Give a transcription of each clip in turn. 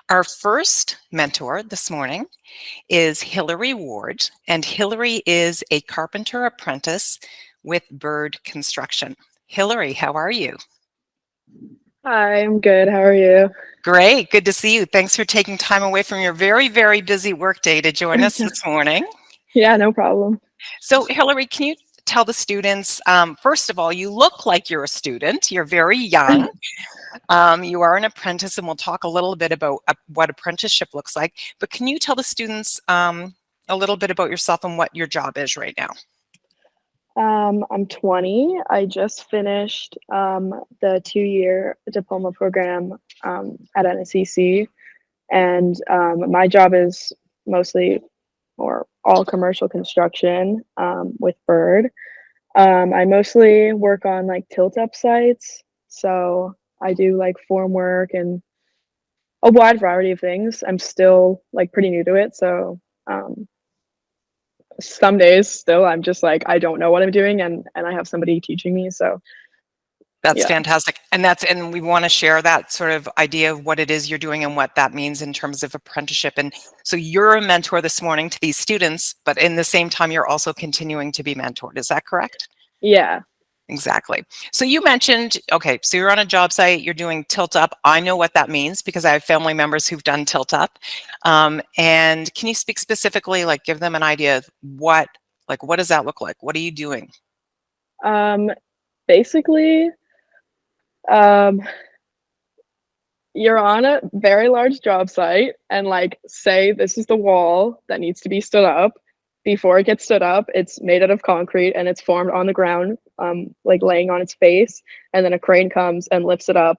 Our first mentor this morning is Hilary Ward, and Hilary is a carpenter apprentice with Bird Construction. Hilary, how are you? Hi, I'm good. How are you? Great, good to see you. Thanks for taking time away from your very, very busy workday to join us this morning. Yeah, no problem. So, Hilary, can you tell the students, first of all, you look like you're a student. You're very young. You are an apprentice, and we'll talk a little bit about what apprenticeship looks like. But can you tell the students a little bit about yourself and what your job is right now? I'm 20. I just finished the 2-year diploma program at NSCC, and my job is mostly or all commercial construction with Bird. I mostly work on like tilt-up sites, so I do like form work and a wide variety of things. I'm still like pretty new to it, so um, some days still I'm just like I don't know what I'm doing and I have somebody teaching me. So That's yeah. fantastic. And we want to share that sort of idea of what it is you're doing and what that means in terms of apprenticeship. And so you're a mentor this morning to these students, but in the same time, you're also continuing to be mentored. Is that correct? Yeah. Exactly. So you mentioned, okay, so you're on a job site, you're doing tilt up. I know what that means because I have family members who've done tilt up. And can you speak specifically, like give them an idea of what does that look like? What are you doing? Um Basically, um you're on a very large job site and like say this is the wall that needs to be stood up. Before it gets stood up, it's made out of concrete and it's formed on the ground, like laying on its face, and then a crane comes and lifts it up,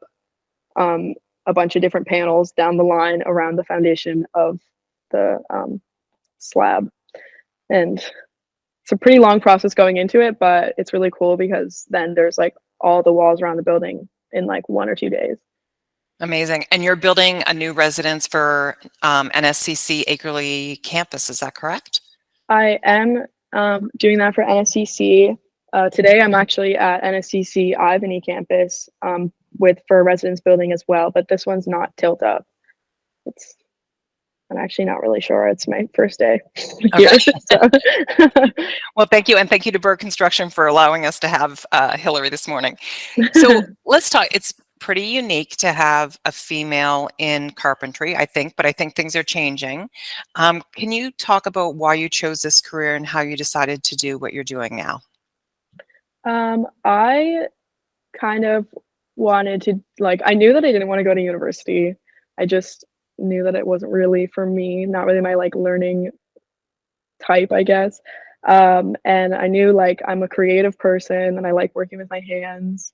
um, a bunch of different panels down the line around the foundation of the slab. And it's a pretty long process going into it, but it's really cool because then there's like all the walls around the building in like 1 or 2 days. Amazing. And you're building a new residence for NSCC Akerley campus, is that correct? I am doing that for NSCC. Today, I'm actually at NSCC Ivany campus with for a residence building as well, but this one's not tilt up. It's I'm actually not really sure. It's my first day here, Okay. so Well, thank you. And thank you to Bird Construction for allowing us to have Hilary this morning. So let's talk. It's pretty unique to have a female in carpentry, I think, but I think things are changing. Can you talk about why you chose this career and how you decided to do what you're doing now? I kind of wanted to like I knew that I didn't want to go to university. I just knew that it wasn't really for me, not really my like learning type, I guess. And I knew like I'm a creative person and I like working with my hands.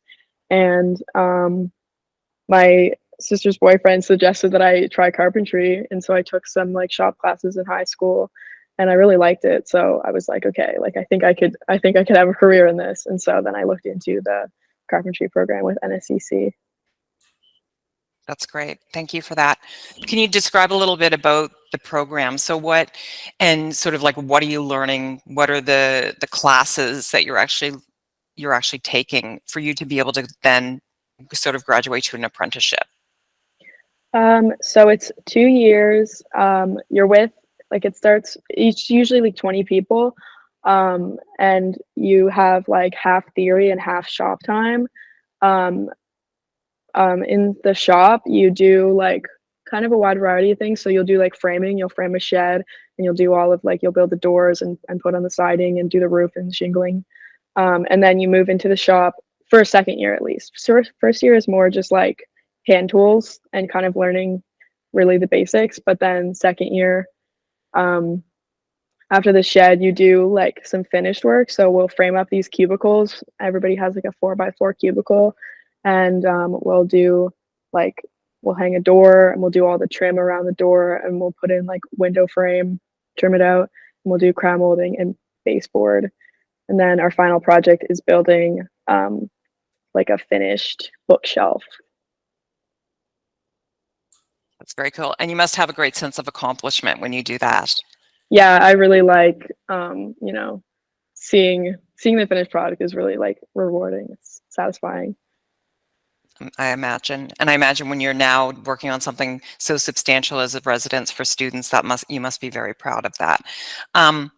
And my sister's boyfriend suggested that I try carpentry, and so I took some like shop classes in high school, and I really liked it. So I was like, okay, like I think I could have a career in this. And so then I looked into the carpentry program with NSCC. That's great. Thank you for that. Can you describe a little bit about the program? So what and sort of like what are you learning? What are the classes that you're actually taking for you to be able to then sort of graduate to an apprenticeship? So it's 2 years. You're with like it starts each usually like 20 people. And you have like half theory and half shop time. Um, in the shop, you do like kind of a wide variety of things. So you'll do like framing, you'll frame a shed, and you'll do all of like you'll build the doors and put on the siding and do the roof and shingling. And then you move into the shop for a second year at least. So first year is more just like hand tools and kind of learning really the basics. But then second year, um, after the shed, you do like some finished work. So we'll frame up these cubicles. Everybody has like a 4x4 cubicle, and we'll do like we'll hang a door and we'll do all the trim around the door and we'll put in like window frame, trim it out, and we'll do crown molding and baseboard. And then our final project is building like a finished bookshelf. That's very cool. And you must have a great sense of accomplishment when you do that. Yeah, I really like seeing the finished product is really like rewarding. It's satisfying. I imagine. And I imagine when you're now working on something so substantial as a residence for students, that you must be very proud of that. Um,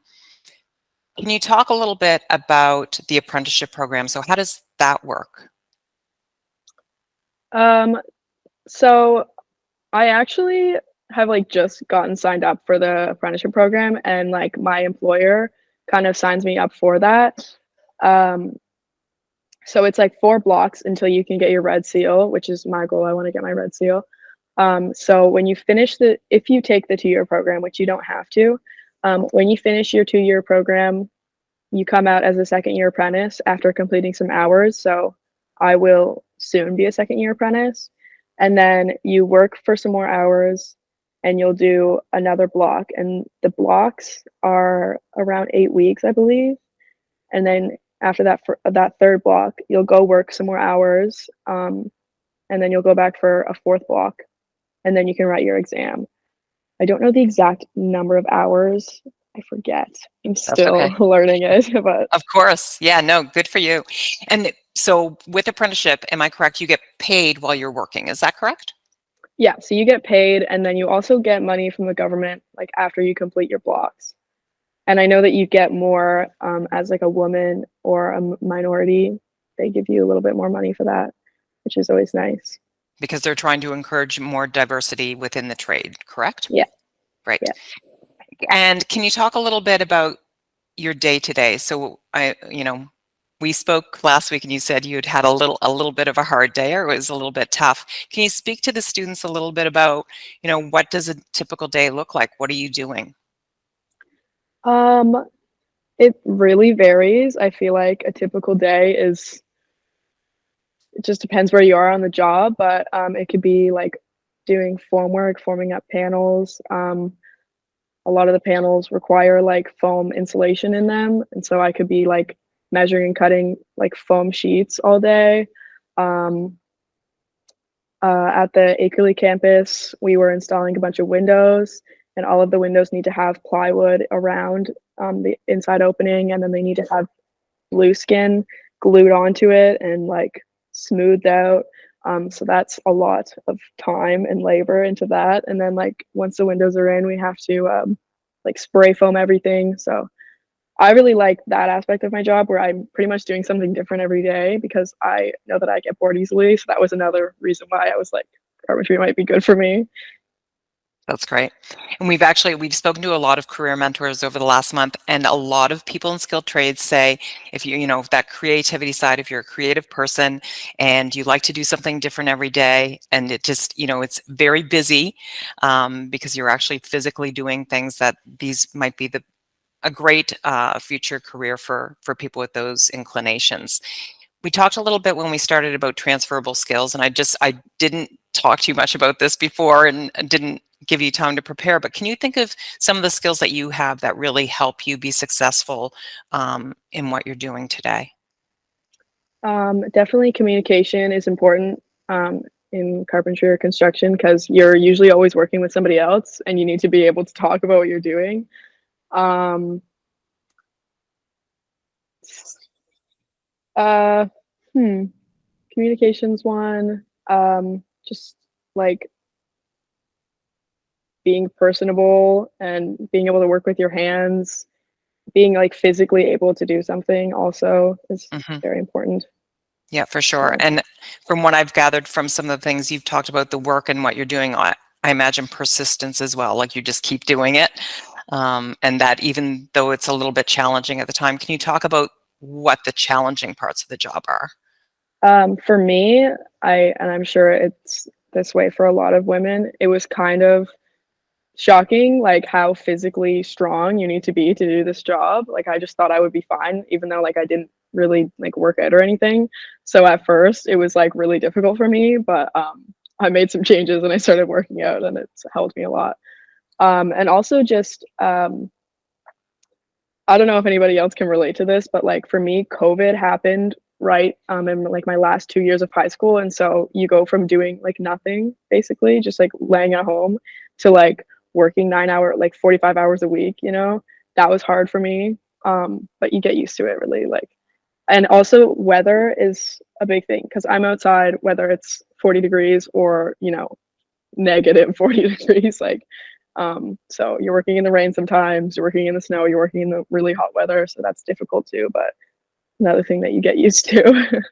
can you talk a little bit about the apprenticeship program? So how does that work? Um, so I actually have like just gotten signed up for the apprenticeship program, and like my employer kind of signs me up for that. Um, so it's like 4 blocks until you can get your red seal, which is my goal. I want to get my red seal. So when you finish if you take the 2-year program, which you don't have to, when you finish your 2-year program, you come out as a second year apprentice after completing some hours. So I will soon be a second year apprentice. And then you work for some more hours and you'll do another block. And the blocks are around 8 weeks, I believe. And then after that, for that third block, you'll go work some more hours. And then you'll go back for a fourth block and then you can write your exam. I don't know the exact number of hours. I forget. I'm That's still okay. learning it, but Of course. Yeah, no, good for you. And so with apprenticeship, am I correct? You get paid while you're working. Is that correct? yeah, so you get paid and then you also get money from the government like after you complete your blocks. And I know that you get more as like a woman or a minority. They give you a little bit more money for that, which is always nice. Because they're trying to encourage more diversity within the trade, correct? Yeah, Right. yeah. And can you talk a little bit about your day to day? So we spoke last week and you said you'd had a little bit of a hard day or it was a little bit tough. Can you speak to the students a little bit about, what does a typical day look like? What are you doing? Um, it really varies. I feel like a typical day is it just depends where you are on the job, but it could be like doing form work, forming up panels. A lot of the panels require like foam insulation in them, and so I could be like measuring and cutting like foam sheets all day. Um, at the Akerley campus, we were installing a bunch of windows, and all of the windows need to have plywood around the inside opening, and then they need to have blue skin glued onto it and like smoothed out. So that's a lot of time and labor into that. And then like once the windows are in, we have to like spray foam everything. So I really like that aspect of my job where I'm pretty much doing something different every day because I know that I get bored easily. So that was another reason why I was like, carpentry might be good for me. That's great. And we've spoken to a lot of career mentors over the last month, and a lot of people in skilled trades say if that creativity side, if you're a creative person and you like to do something different every day, and it just, it's very busy because you're actually physically doing things that these might be a great future career for people with those inclinations. We talked a little bit when we started about transferable skills, and I didn't talk too much about this before and didn't give you time to prepare, but can you think of some of the skills that you have that really help you be successful in what you're doing today? Definitely communication is important in carpentry or construction because you're usually always working with somebody else and you need to be able to talk about what you're doing. Um, uh, hmm, communications one. Just like being personable and being able to work with your hands, being like physically able to do something also is Hmm. very important. Yeah, for sure. So, And from what I've gathered from some of the things you've talked about, the work and what you're doing, I imagine persistence as well. Like you just keep doing it. And that even though it's a little bit challenging at the time, can you talk about what the challenging parts of the job are? for me, and I'm sure it's this way for a lot of women, it was kind of shocking, like how physically strong you need to be to do this job. Like I just thought I would be fine, even though like I didn't really like work out or anything. So at first it was like really difficult for me, but I made some changes and I started working out and it's helped me a lot. And also just I don't know if anybody else can relate to this, but like for me, COVID happened right in like my last 2 years of high school. And so you go from doing like nothing, basically, just like laying at home to like working 9 hour, like 45 hours a week, you know? That was hard for me. But you get used to it really. Like And also weather is a big thing because I'm outside whether it's 40 degrees or, you know, negative 40 degrees. Like, so you're working in the rain sometimes, you're working in the snow, you're working in the really hot weather. So that's difficult too. But another thing that you get used to.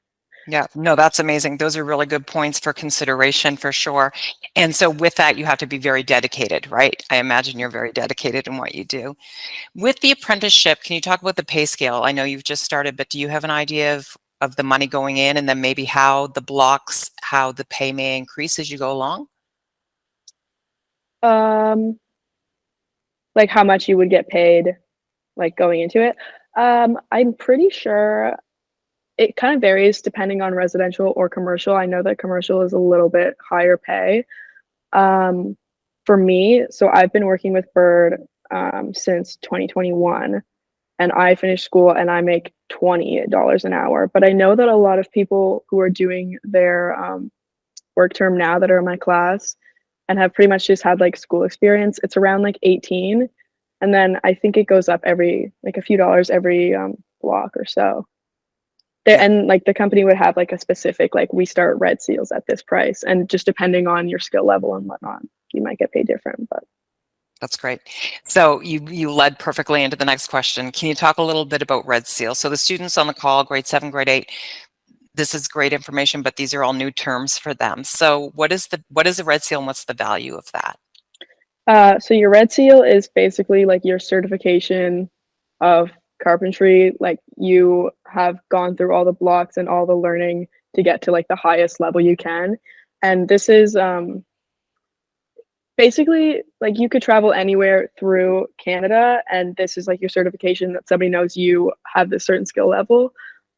Yeah, no, that's amazing. Those are really good points for consideration for sure. And so with that, you have to be very dedicated, right? I imagine you're very dedicated in what you do. With the apprenticeship, can you talk about the pay scale? I know you've just started, but do you have an idea of the money going in and then maybe how the blocks, how the pay may increase as you go along? um, like how much you would get paid, like going into it. I'm pretty sure it kind of varies depending on residential or commercial. I know that commercial is a little bit higher pay. Um, for me, so I've been working with Bird since 2021, and I finished school and I make $20 an hour. But I know that a lot of people who are doing their work term now that are in my class and have pretty much just had like school experience, it's around like 18. And then I think it goes up every like a few dollars every block or so. There, Yeah, and like the company would have like a specific like we start red seals at this price, and just depending on your skill level and whatnot, you might get paid different. But that's great. So you led perfectly into the next question. Can you talk a little bit about Red Seal? So the students on the call, grade 7, grade 8, this is great information, but these are all new terms for them. So what is a Red Seal and what's the value of that? so your red seal is basically like your certification of carpentry. Like you have gone through all the blocks and all the learning to get to like the highest level you can. And this is basically like you could travel anywhere through Canada, and this is like your certification that somebody knows you have this certain skill level.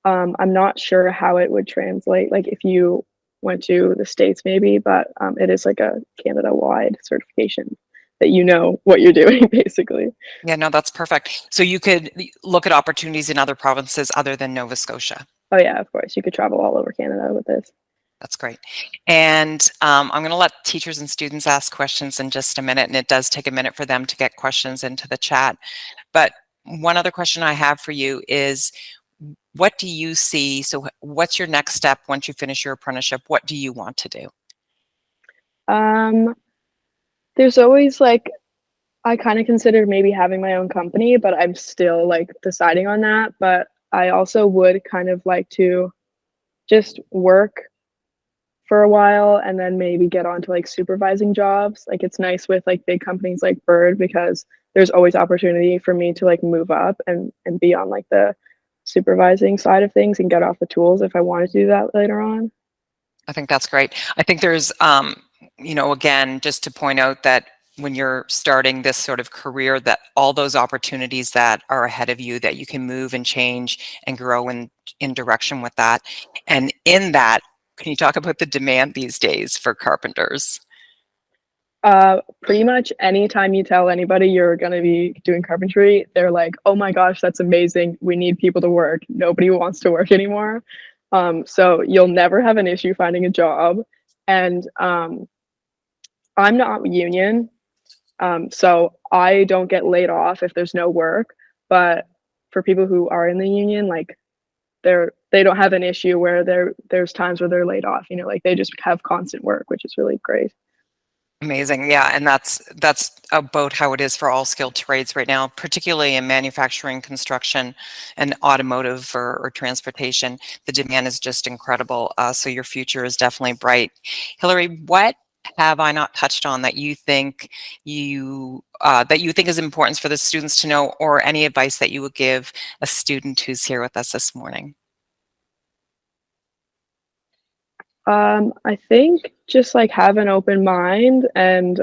I'm not sure how it would translate, like if you went to the States maybe, but it is like a Canada wide certification that you know what you're doing basically. Yeah, no, that's perfect. So you could look at opportunities in other provinces other than Nova Scotia. Oh yeah, of course, you could travel all over Canada with this. That's great. And I'm going to let teachers and students ask questions in just a minute, and it does take a minute for them to get questions into the chat. But one other question I have for you is, what do you see? So what's your next step once you finish your apprenticeship? What do you want to do? Um, there's always like I kind of considered maybe having my own company, but I'm still like deciding on that. But I also would kind of like to just work for a while and then maybe get onto like supervising jobs. Like it's nice with like big companies like Bird because there's always opportunity for me to like move up and be on like the supervising side of things and get off the tools if I wanted to do that later on. I think that's great. I think there's, again, just to point out that when you're starting this sort of career, that all those opportunities that are ahead of you, that you can move and change and grow in direction with that. And in that, can you talk about the demand these days for carpenters? Pretty much anytime you tell anybody you're gonna be doing carpentry, they're like, "Oh my gosh, that's amazing. We need people to work. Nobody wants to work anymore." So you'll never have an issue finding a job. And I'm not union, so I don't get laid off if there's no work. But for people who are in the union, like they don't have an issue where there's times where they're laid off. You know, like they just have constant work, which is really great. Amazing. Yeah, and that's about how it is for all skilled trades right now, particularly in manufacturing, construction, and automotive or transportation. The demand is just incredible. So your future is definitely bright. Hilary, what have I not touched on that you think is important for the students to know, or any advice that you would give a student who's here with us this morning? I think just like have an open mind and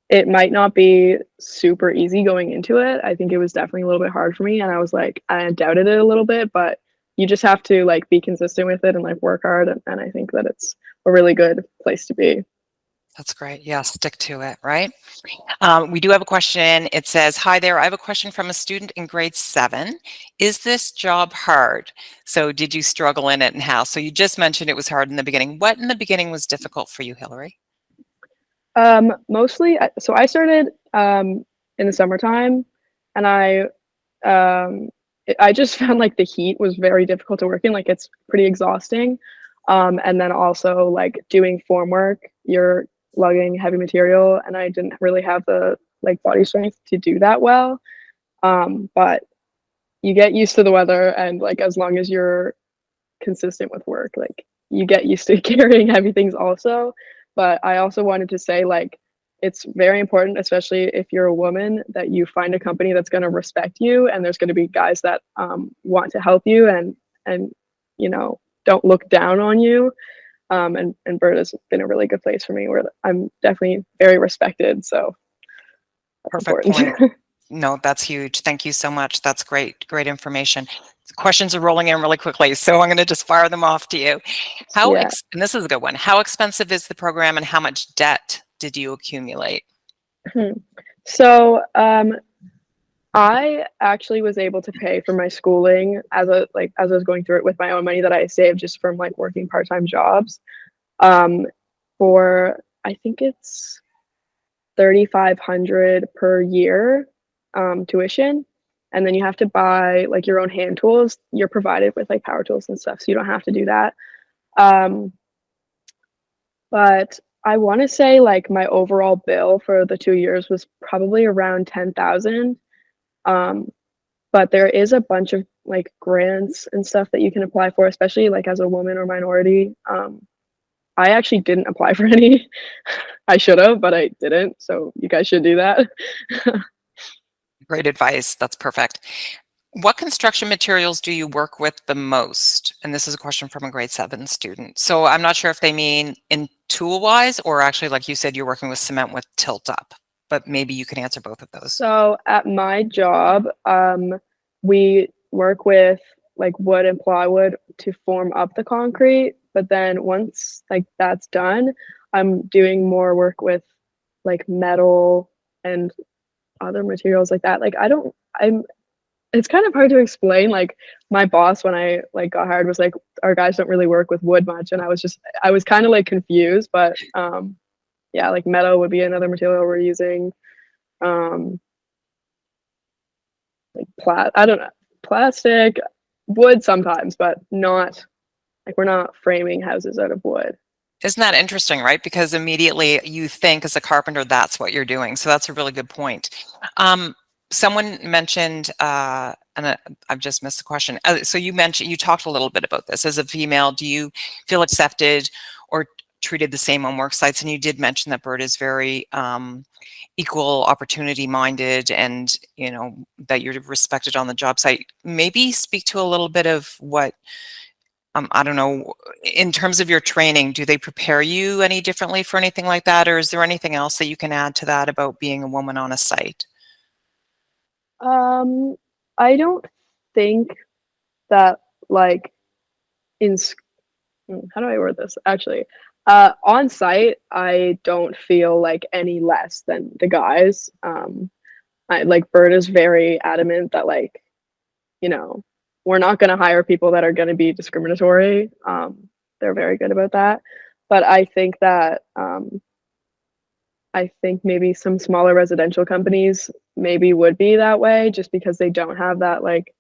it might not be super easy going into it. I think it was definitely a little bit hard for me and I was like I doubted it a little bit, but you just have to like be consistent with it and like work hard and I think that it's a really good place to be. That's great. Yeah, stick to it, right? We do have a question. It says, "Hi there. I have a question from a student in grade 7. Is this job hard? So did you struggle in it and how?" So you just mentioned it was hard in the beginning. What in the beginning was difficult for you, Hilary? Mostly so I started in the summertime and I um I just found like the heat was very difficult to work in. Like it's pretty exhausting. And then also like doing form work, you're lugging heavy material, and I didn't really have the like body strength to do that well. But you get used to the weather, and like as long as you're consistent with work, like you get used to carrying heavy things also. But I also wanted to say like it's very important, especially if you're a woman, that you find a company that's going to respect you, and there's going to be guys that want to help you, and you know, don't look down on you. And Bird has been a really good place for me where I'm definitely very respected. So that's Perfect important. point. No, that's huge. Thank you so much. That's great, great information. Questions are rolling in really quickly, so I'm going to just fire them off to you. Yeah. And this is a good one. How expensive is the program, and how much debt did you accumulate? So I actually was able to pay for my schooling as I was going through it with my own money that I saved just from like working part-time jobs. Um, for I think it's 3,500 per year tuition, and then you have to buy like your own hand tools. You're provided with like power tools and stuff, so you don't have to do that. Um, but I want to say like my overall bill for the 2 years was probably around 10,000. Um, but there is a bunch of like grants and stuff that you can apply for, especially like as a woman or minority. I actually didn't apply for any. I should have, but I didn't. So you guys should do that. Great advice. That's perfect. What construction materials do you work with the most? And this is a question from a grade 7 student. So I'm not sure if they mean in tool wise, or actually, like you said, you're working with cement with tilt up, but maybe you can answer both of those. So at my job, we work with like wood and plywood to form up the concrete. But then once like that's done, I'm doing more work with like metal and other materials like that. Like I don't, I'm it's kind of hard to explain. Like my boss when I like got hired was like, our guys don't really work with wood much, and I was kind of like confused. But yeah, like metal would be another material we're using. Um, like I don't know, plastic, wood sometimes, but not like we're not framing houses out of wood. Isn't that interesting, right? Because immediately you think as a carpenter, that's what you're doing. So that's a really good point. Um, Someone mentioned, I've just missed the question. So you talked a little bit about this. As a female, do you feel accepted or treated the same on work sites? And you did mention that Bird is very equal opportunity minded, and you know that you're respected on the job site. Maybe speak to a little bit of what I don't know, in terms of your training, do they prepare you any differently for anything like that? Or is there anything else that you can add to that about being a woman on a site? Um, I don't think that like in how do I word this actually? On site, I don't feel like any less than the guys. I like Bird is very adamant that like, you know, we're not going to hire people that are going to be discriminatory. They're very good about that. But I think maybe some smaller residential companies maybe would be that way just because they don't have that like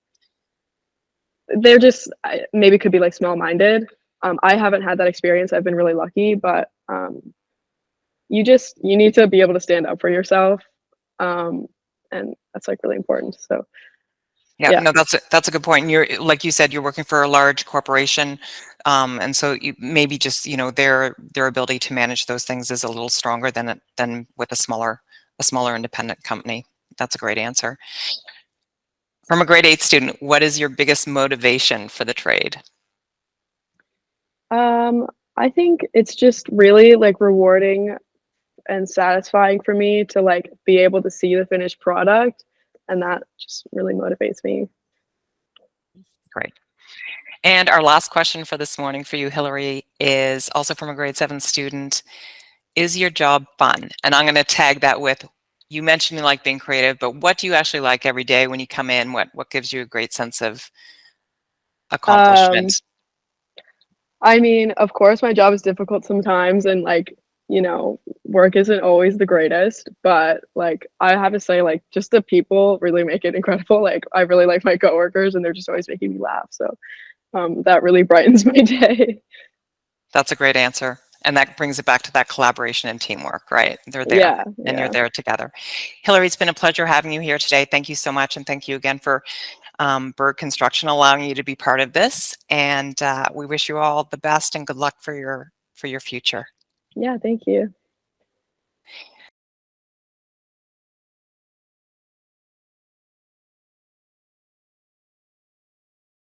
they're just maybe could be like small minded. I haven't had that experience. I've been really lucky, but you need to be able to stand up for yourself, um, and that's like really important. So Yeah, yeah. no, that's a good point. And you're like you said, you're working for a large corporation, and so you maybe just their ability to manage those things is a little stronger than with a smaller independent company. That's a great answer. From a grade 8 student, what is your biggest motivation for the trade? Um, I think it's just really like rewarding and satisfying for me to like be able to see the finished product, and that just really motivates me. Great. And our last question for this morning for you, Hilary, is also from a grade 7 student. Is your job fun? And I'm going to tag that with, you mentioned you like being creative, but what do you actually like every day when you come in? What gives you a great sense of Um, accomplishment? I mean, of course, my job is difficult sometimes, and like you know, work isn't always the greatest, but, like, I have to say, like, just the people really make it incredible. Like, I really like my coworkers, and they're just always making me laugh, so, that really brightens my day. That's a great answer. And that brings it back to that collaboration and teamwork, right? They're there Yeah, and you're yeah. there together. Hilary, it's been a pleasure having you here today. Thank you so much. And thank you again for Berg Construction allowing you to be part of this. And we wish you all the best and good luck for your future. Yeah, thank you.